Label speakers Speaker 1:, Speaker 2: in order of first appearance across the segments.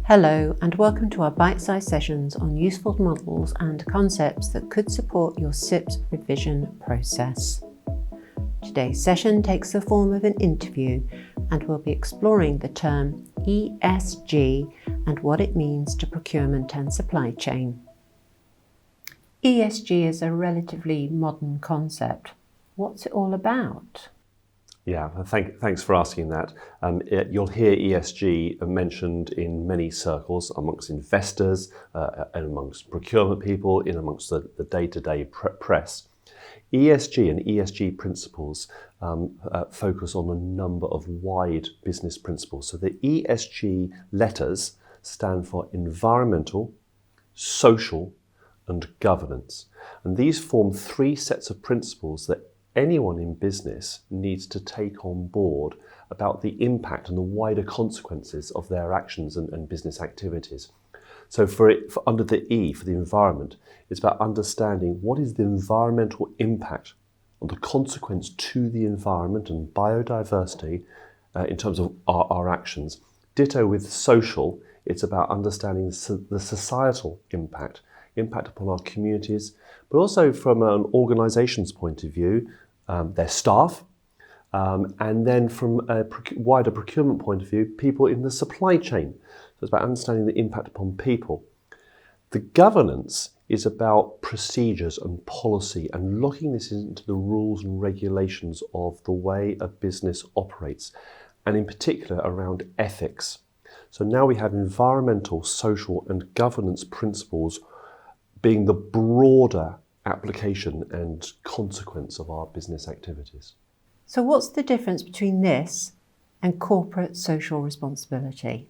Speaker 1: Hello and welcome to our bite-sized sessions on useful models and concepts that could support your CIPS revision process. Today's session takes the form of an interview and we'll be exploring the term ESG and what it means to procurement and supply chain. ESG is a relatively modern concept. What's it all about?
Speaker 2: Yeah, thanks for asking that. You'll hear ESG mentioned in many circles amongst investors, and amongst procurement people, in amongst the day-to-day press. ESG and ESG principles focus on a number of wide business principles. So the ESG letters stand for environmental, social, and governance. And these form three sets of principles that anyone in business needs to take on board about the impact and the wider consequences of their actions and business activities. So for under the E, for the environment, it's about understanding what is the environmental impact and the consequence to the environment and biodiversity in terms of our actions. Ditto with social, it's about understanding the societal impact upon our communities, but also from an organisation's point of view, their staff, and then from a wider procurement point of view, people in the supply chain. So it's about understanding the impact upon people. The governance is about procedures and policy and locking this into the rules and regulations of the way a business operates, and in particular around ethics. So now we have environmental, social and governance principles being the broader application and consequence of our business activities.
Speaker 1: So what's the difference between this and corporate social responsibility?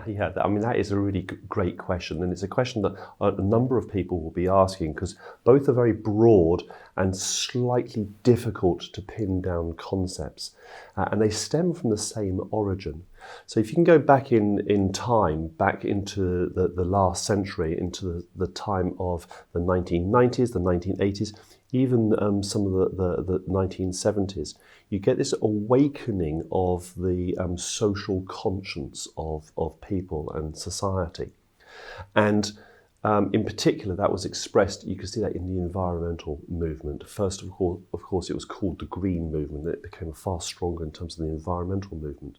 Speaker 2: Yeah, I mean, that is a really great question, and it's a question that a number of people will be asking because both are very broad and slightly difficult to pin down concepts, and they stem from the same origin. So if you can go back in time, back into the last century, into the time of the 1990s, the 1980s, even some of the 1970s, you get this awakening of the social conscience of people and society. And in particular, that was expressed, you can see that in the environmental movement. First of course, it was called the Green Movement. It became far stronger in terms of the environmental movement.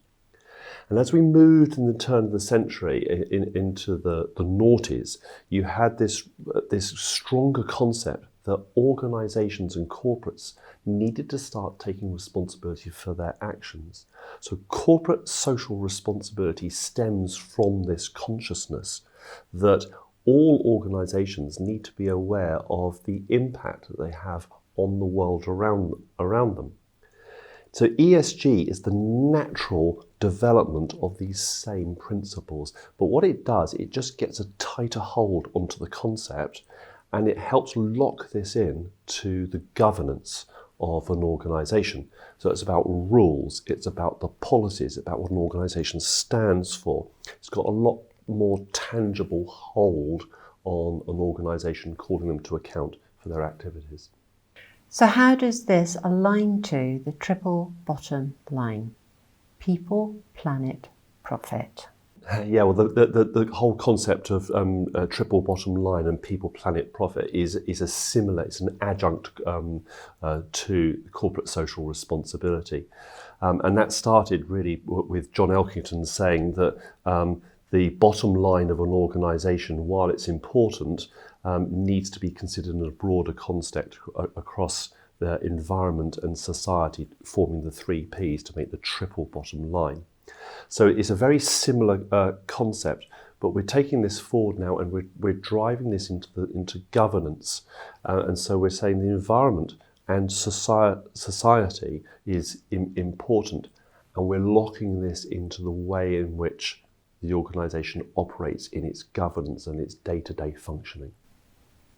Speaker 2: And as we moved in the turn of the century into the noughties, you had this stronger concept that organisations and corporates needed to start taking responsibility for their actions. So corporate social responsibility stems from this consciousness that all organisations need to be aware of the impact that they have on the world around them. So ESG is the natural development of these same principles. But what it does, it just gets a tighter hold onto the concept and it helps lock this in to the governance of an organisation. So it's about rules, it's about the policies, about what an organisation stands for. It's got a lot more tangible hold on an organisation, calling them to account for their activities.
Speaker 1: So how does this align to the triple bottom line? People, planet, profit.
Speaker 2: Yeah, well, the whole concept of a triple bottom line and people, planet, profit is a similar, it's an adjunct to corporate social responsibility. And that started really with John Elkington saying that the bottom line of an organisation, while it's important, needs to be considered in a broader context across the environment and society, forming the three Ps to make the triple bottom line. So it's a very similar concept, but we're taking this forward now and we're driving this into governance. And so we're saying the environment and society is important, and we're locking this into the way in which the organisation operates in its governance and its day-to-day functioning.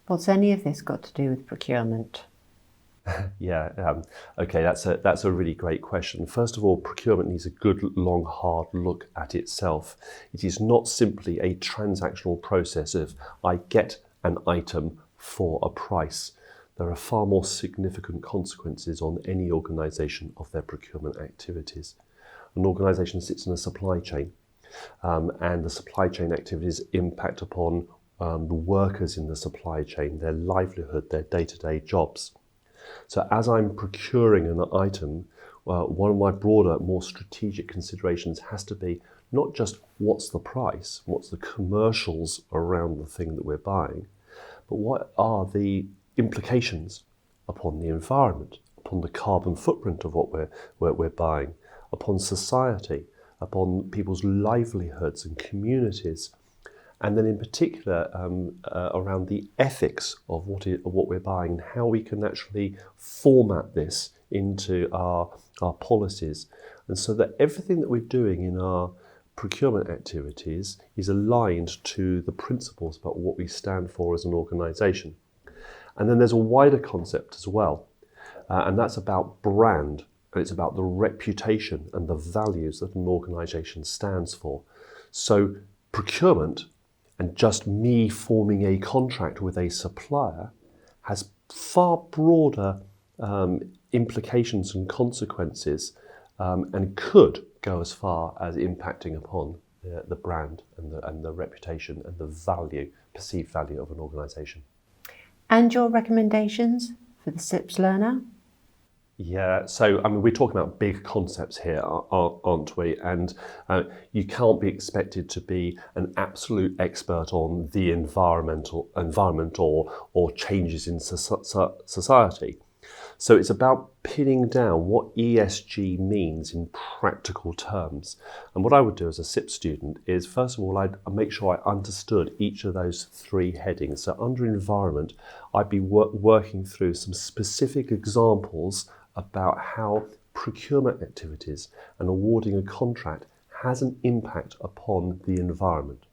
Speaker 1: What's any of this got to do with procurement?
Speaker 2: Yeah, okay, that's a really great question. First of all, procurement needs a good, long, hard look at itself. It is not simply a transactional process of I get an item for a price. There are far more significant consequences on any organisation of their procurement activities. An organisation sits in a supply chain. and the supply chain activities impact upon the workers in the supply chain, their livelihood, their day-to-day jobs. So as I'm procuring an item, one of my broader, more strategic considerations has to be not just what's the price, what's the commercials around the thing that we're buying, but what are the implications upon the environment, upon the carbon footprint of what we're buying, upon society, upon people's livelihoods and communities, and then in particular around the ethics of what we're buying and how we can actually format this into our policies, and so that everything that we're doing in our procurement activities is aligned to the principles about what we stand for as an organisation. And then there's a wider concept as well, and that's about brand, and it's about the reputation and the values that an organisation stands for. So procurement and just me forming a contract with a supplier has far broader implications and consequences, and could go as far as impacting upon the brand and the reputation and the perceived value of an organisation.
Speaker 1: And your recommendations for the CIPS learner?
Speaker 2: Yeah, so we're talking about big concepts here, aren't we? And you can't be expected to be an absolute expert on the environment or changes in society. So it's about pinning down what ESG means in practical terms. And what I would do as a CIPS student is, first of all, I'd make sure I understood each of those three headings. So under environment, I'd be working through some specific examples about how procurement activities and awarding a contract has an impact upon the environment.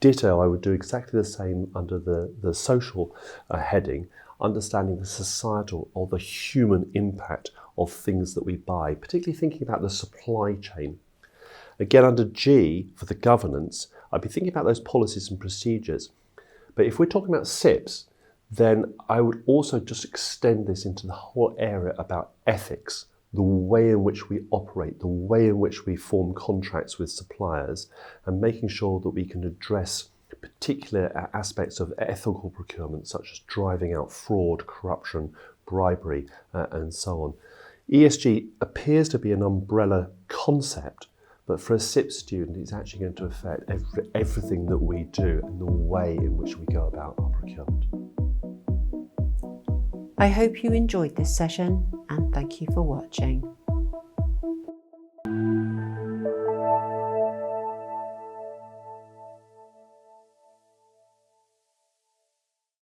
Speaker 2: Ditto, I would do exactly the same under the social heading, understanding the societal or the human impact of things that we buy, particularly thinking about the supply chain. Again, under G, for the governance, I'd be thinking about those policies and procedures. But if we're talking about CIPS, then I would also just extend this into the whole area about ethics, the way in which we operate, the way in which we form contracts with suppliers, and making sure that we can address particular aspects of ethical procurement, such as driving out fraud, corruption, bribery, and so on. ESG appears to be an umbrella concept, but for a CIPS student, it's actually going to affect everything that we do and the way in which we go about our procurement.
Speaker 1: I hope you enjoyed this session, and thank you for watching.